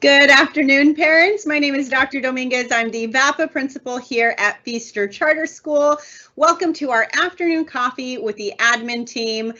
Good afternoon, parents. My name is Dr. Dominguez. I'm the VAPA principal here at Feaster Charter School. Welcome to our afternoon coffee with the admin team.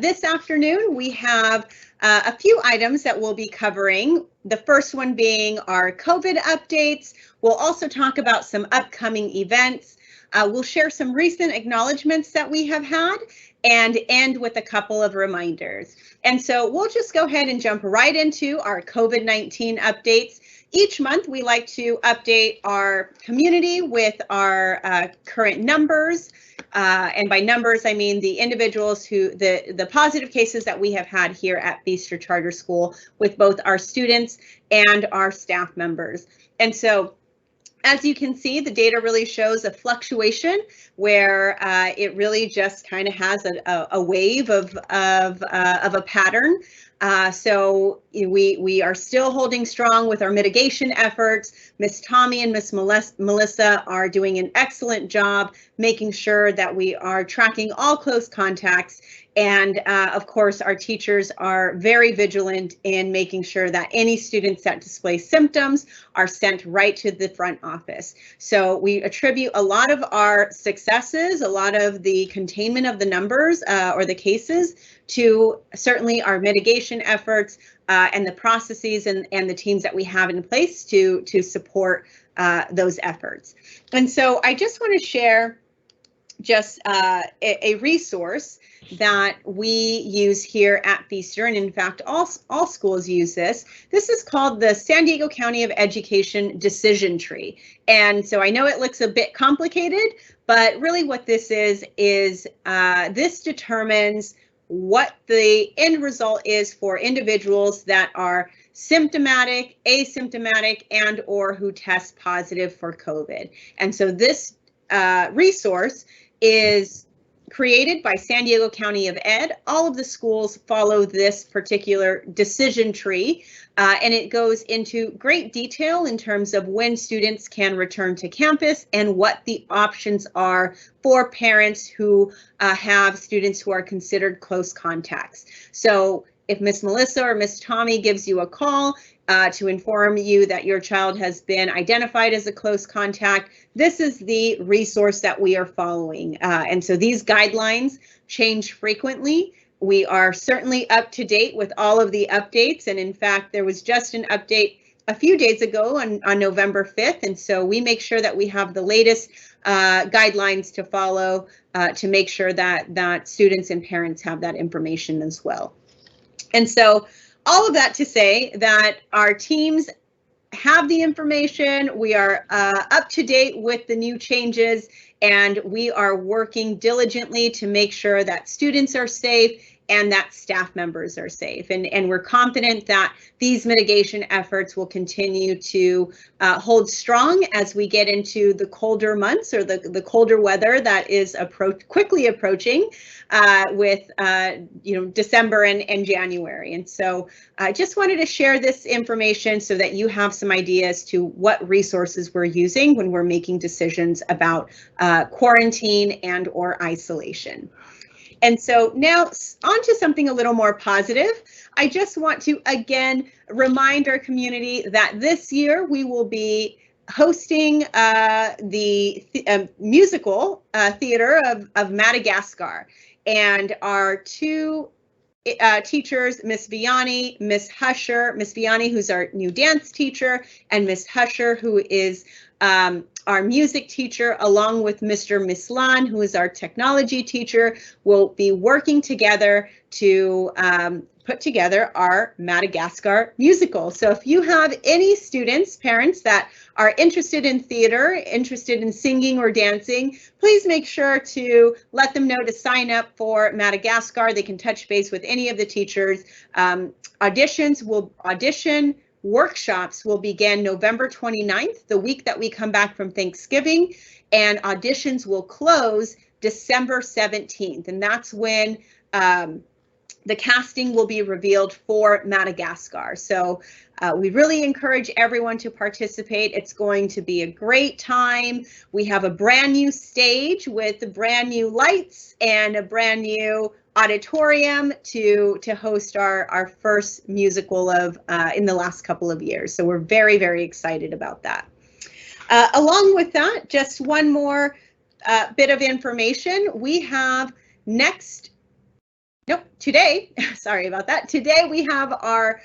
This afternoon, we have a few items that we'll be covering. The first one being our COVID updates. We'll also talk about some upcoming events. We'll share some recent acknowledgements that we have had and end with a couple of reminders. And so we'll just go ahead and jump right into our COVID-19 updates. Each month, we like to update our community with our current numbers. And by numbers, I mean the individuals the positive cases that we have had here at Feaster Charter School with both our students and our staff members. And so, as you can see, the data really shows a fluctuation where it really just kind of has a wave of a pattern. So we are still holding strong with our mitigation efforts. Miss Tommy and Miss Melissa are doing an excellent job making sure that we are tracking all close contacts. And of course, our teachers are very vigilant in making sure that any students that display symptoms are sent right to the front office. So we attribute a lot of our successes, a lot of the containment of the numbers or the cases to certainly our mitigation efforts and the processes and the teams that we have in place to support those efforts. And so I just want to share just a resource that we use here at Feaster, and in fact, all schools use this. This is called the San Diego County of Education Decision Tree. And so I know it looks a bit complicated, but really what this is this determines what the end result is for individuals that are symptomatic, asymptomatic, and or who test positive for COVID. And so this resource is created by San Diego County of Ed. All of the schools follow this particular decision tree, and it goes into great detail in terms of when students can return to campus and what the options are for parents who have students who are considered close contacts. So if Miss Melissa or Miss Tommy gives you a call to inform you that your child has been identified as a close contact, this is the resource that we are following. And so these guidelines change frequently. We are certainly up to date with all of the updates. And in fact, there was just an update a few days ago on November 5th. And so we make sure that we have the latest guidelines to follow to make sure that students and parents have that information as well. And so all of that to say that our teams have the information, we are up to date with the new changes, and we are working diligently to make sure that students are safe and that staff members are safe. And we're confident that these mitigation efforts will continue to hold strong as we get into the colder months or the colder weather that is quickly approaching with December and January. And so I just wanted to share this information so that you have some ideas to what resources we're using when we're making decisions about quarantine and or isolation. And so now on to something a little more positive. I just want to again remind our community that this year we will be hosting the musical theater of Madagascar. And our two teachers, Miss Vianney, Miss Husher, Miss Vianney, who's our new dance teacher, and Miss Husher, who is our music teacher, along with Mr. Mislan, who is our technology teacher, will be working together to put together our Madagascar musical. So if you have any students, parents that are interested in theater, interested in singing or dancing, please make sure to let them know to sign up for Madagascar. They can touch base with any of the teachers. Audition workshops will begin November 29th, the week that we come back from Thanksgiving, and auditions will close December 17th. And that's when the casting will be revealed for Madagascar. So we really encourage everyone to participate. It's going to be a great time. We have a brand new stage with brand new lights and a brand new auditorium to host our first musical of in the last couple of years. So we're very, very excited about that. Along with that, just one more bit of information. We have today, sorry about that. Today we have our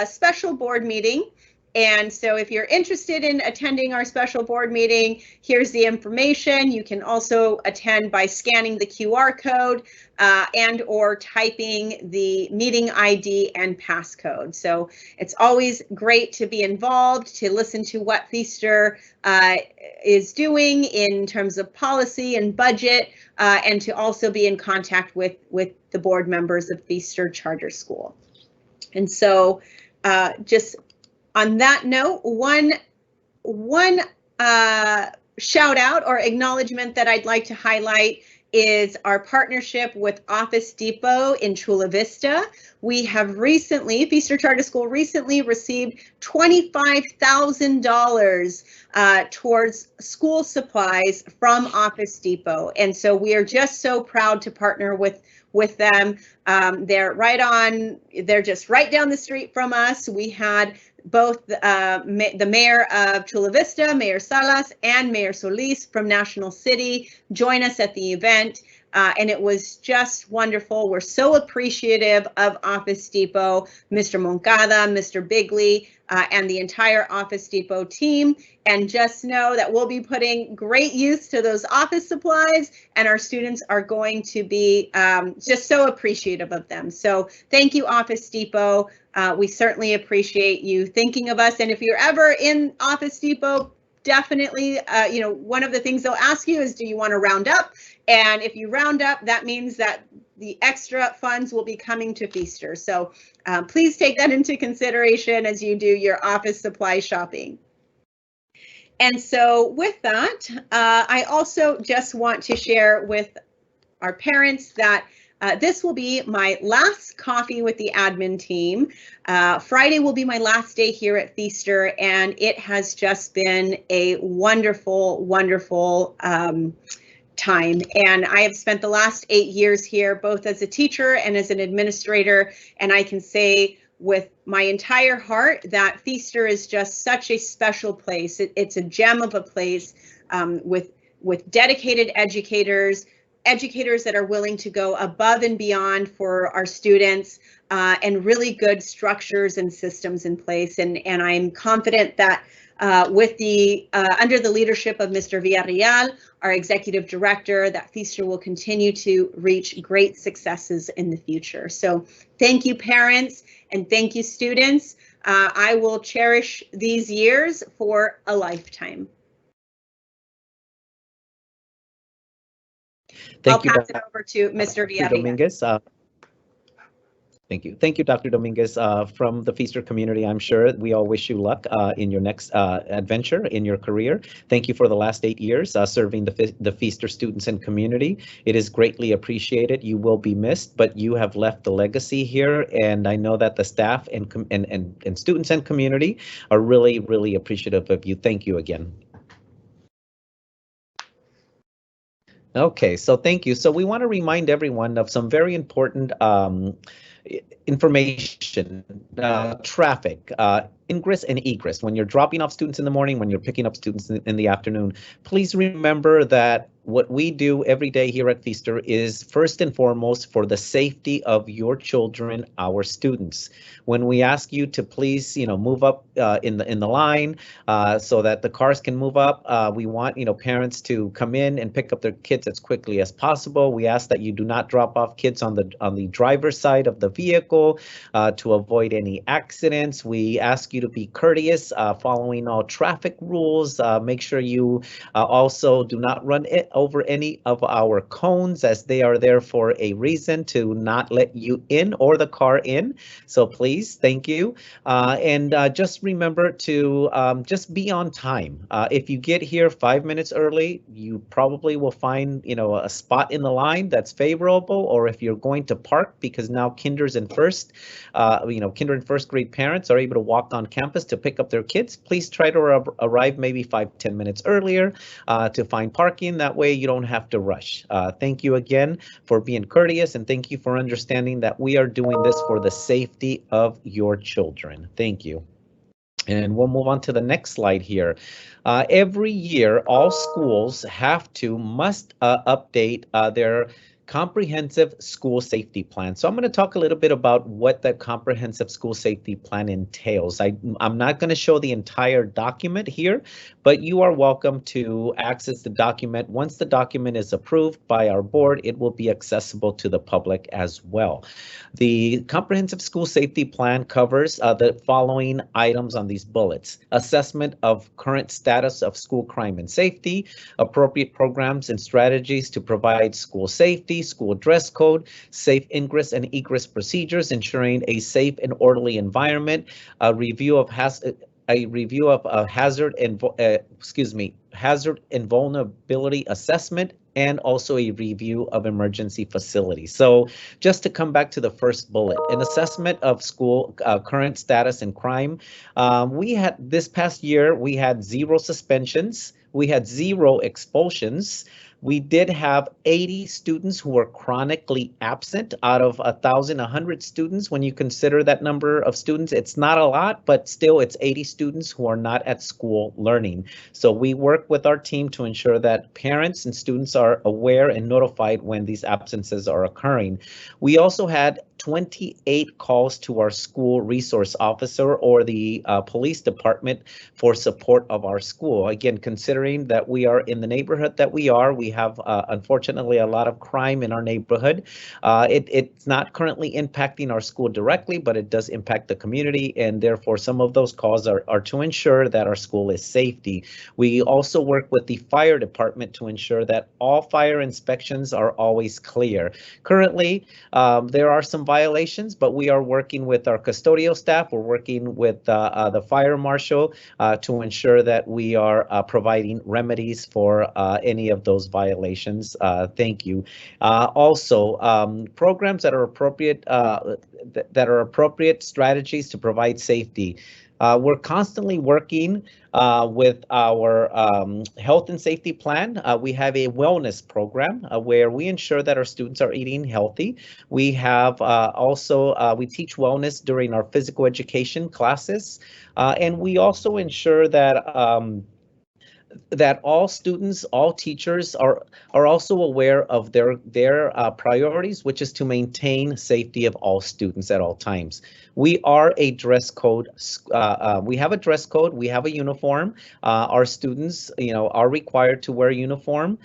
special board meeting. And so if you're interested in attending our special board meeting, here's the information. You can also attend by scanning the QR code and or typing the meeting ID and passcode. So it's always great to be involved, to listen to what Feaster is doing in terms of policy and budget, and to also be in contact with the board members of Feaster Charter School. And so just on that note, one shout out or acknowledgement that I'd like to highlight is our partnership with Office Depot in Chula Vista. We have recently, Feaster Charter School recently received $25,000 towards school supplies from Office Depot. And so we are just so proud to partner with them. They're just right down the street from us. We had both the mayor of Chula Vista, Mayor Salas, and Mayor Solis from National City join us at the event. And it was just wonderful. We're so appreciative of Office Depot, Mr. Moncada, Mr. Bigley, and the entire Office Depot team. And just know that we'll be putting great use to those office supplies, and our students are going to be just so appreciative of them. So thank you, Office Depot. We certainly appreciate you thinking of us. And if you're ever in Office Depot, definitely, one of the things they'll ask you is, do you want to round up? And if you round up, that means that the extra funds will be coming to Feaster. So please take that into consideration as you do your office supply shopping. And so with that, I also just want to share with our parents that this will be my last coffee with the admin team. Friday will be my last day here at Feaster, and it has just been a wonderful, wonderful time. And I have spent the last 8 years here, both as a teacher and as an administrator, and I can say with my entire heart that Feaster is just such a special place. It's a gem of a place with dedicated educators that are willing to go above and beyond for our students, and really good structures and systems in place. And I'm confident that with the under the leadership of Mr. Villareal, our executive director, that Feaster will continue to reach great successes in the future. So thank you, parents, and thank you, students. I will cherish these years for a lifetime. I'll pass it over to Mr. Villareal. Dominguez. Thank you. Thank you, Dr. Dominguez. From the Feaster community, I'm sure we all wish you luck in your next adventure in your career. Thank you for the last 8 years serving the Feaster students and community. It is greatly appreciated. You will be missed, but you have left a legacy here, and I know that the staff and students and community are really, really appreciative of you. Thank you again. Okay, so thank you. So we want to remind everyone of some very important information, traffic, ingress and egress. When you're dropping off students in the morning, when you're picking up students in the afternoon, please remember that what we do every day here at Feaster is first and foremost for the safety of your children, our students. When we ask you to please, move up in the line so that the cars can move up, we want, parents to come in and pick up their kids as quickly as possible. We ask that you do not drop off kids on the driver's side of the vehicle to avoid any accidents. We ask you to be courteous, following all traffic rules. Make sure you also do not run over any of our cones, as they are there for a reason, to not let you in or the car in. So please, thank you. And just remember to just be on time. If you get here 5 minutes early, you probably will find, a spot in the line that's favorable. Or if you're going to park, because now kinder and first grade parents are able to walk on campus to pick up their kids, please try to arrive maybe 5-10 minutes earlier to find parking. That way way you don't have to rush. Thank you again for being courteous, and thank you for understanding that we are doing this for the safety of your children. Thank you. And we'll move on to the next slide here. Every year, all schools must update their comprehensive school safety plan. So I'm going to talk a little bit about what the comprehensive school safety plan entails. I'm not going to show the entire document here, but you are welcome to access the document. Once the document is approved by our board, it will be accessible to the public as well. The comprehensive school safety plan covers the following items on these bullets: assessment of current status of school crime and safety, appropriate programs and strategies to provide school safety, school dress code, safe ingress and egress procedures, ensuring a safe and orderly environment, a review of hazard and vulnerability assessment, and also a review of emergency facilities. So just to come back to the first bullet, an assessment of school current status and crime. This past year, we had 0 suspensions. We had 0 expulsions. We did have 80 students who were chronically absent out of 1,100 students. When you consider that number of students, it's not a lot, but still it's 80 students who are not at school learning. So we work with our team to ensure that parents and students are aware and notified when these absences are occurring. We also had 28 calls to our school resource officer or the police department for support of our school. Again, considering that we are in the neighborhood that we have unfortunately a lot of crime in our neighborhood. It's not currently impacting our school directly, but it does impact the community, and therefore some of those calls are to ensure that our school is safety. We also work with the fire department to ensure that all fire inspections are always clear. Currently, there are some violations, but we are working with our custodial staff. We're working with the fire marshal to ensure that we are providing remedies for any of those violations. Thank you. Also, programs that are appropriate strategies to provide safety. We're constantly working with our health and safety plan. We have a wellness program where we ensure that our students are eating healthy. We have we teach wellness during our physical education classes, and we also ensure that all students, all teachers are also aware of their priorities, which is to maintain safety of all students at all times. We are a dress code. We have a dress code. We have a uniform. Our students, are required to wear uniform.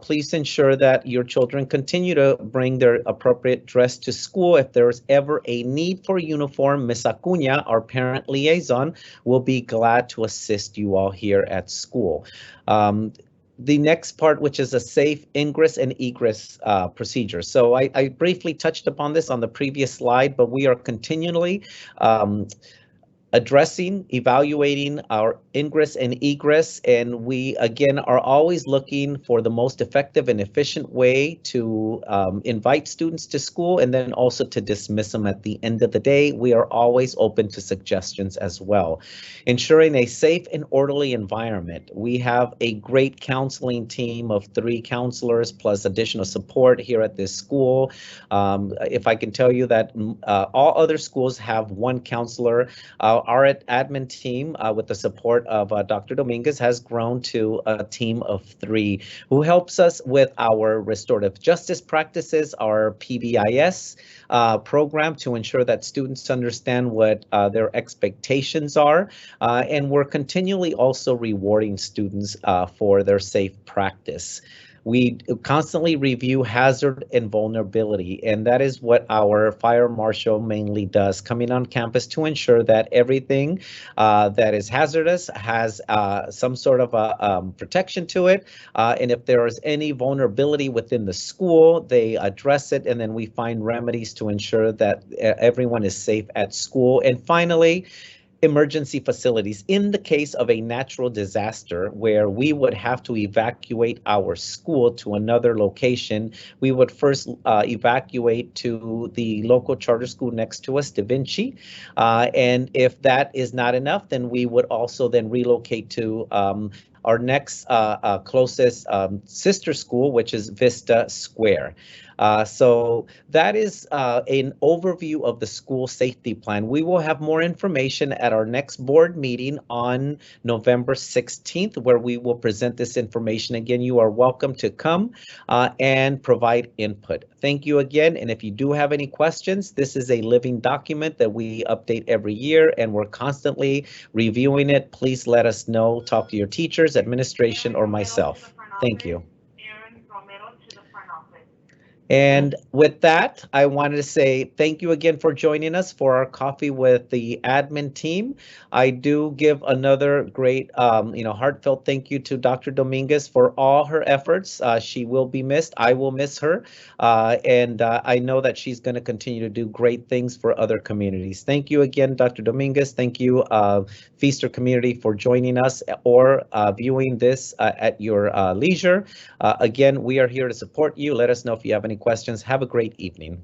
Please ensure that your children continue to bring their appropriate dress to school. If there's ever a need for uniform, Ms. Acuña, our parent liaison, will be glad to assist you all here at school. The next part, which is a safe ingress and egress procedure. So I briefly touched upon this on the previous slide, but we are continually addressing, evaluating our ingress and egress, and we again are always looking for the most effective and efficient way to invite students to school and then also to dismiss them at the end of the day. We are always open to suggestions as well. Ensuring a safe and orderly environment. We have a great counseling team of 3 counselors plus additional support here at this school. If I can tell you that all other schools have 1 counselor, our admin team, with the support of Dr. Dominguez, has grown to a team of 3 who helps us with our restorative justice practices, our PBIS program to ensure that students understand what their expectations are, and we're continually also rewarding students for their safe practice. We constantly review hazard and vulnerability, and that is what our fire marshal mainly does, coming on campus to ensure that everything that is hazardous has some sort of a protection to it. And if there is any vulnerability within the school, they address it, and then we find remedies to ensure that everyone is safe at school. And finally, emergency facilities. In the case of a natural disaster where we would have to evacuate our school to another location, we would first evacuate to the local charter school next to us, Da Vinci. And if that is not enough, then we would also then relocate to our next closest sister school, which is Vista Square. So that is an overview of the school safety plan. We will have more information at our next board meeting on November 16th, where we will present this information. Again, you are welcome to come and provide input. Thank you again. And if you do have any questions, this is a living document that we update every year, and we're constantly reviewing it. Please let us know. Talk to your teachers, administration, or myself. Thank you. And with that, I wanted to say thank you again for joining us for our coffee with the admin team. I do give another great, heartfelt thank you to Dr. Dominguez for all her efforts. She will be missed. I will miss her. And I know that she's going to continue to do great things for other communities. Thank you again, Dr. Dominguez. Thank you, Feaster community, for joining us or viewing this at your leisure. Again, we are here to support you. Let us know if you have any questions. Have a great evening.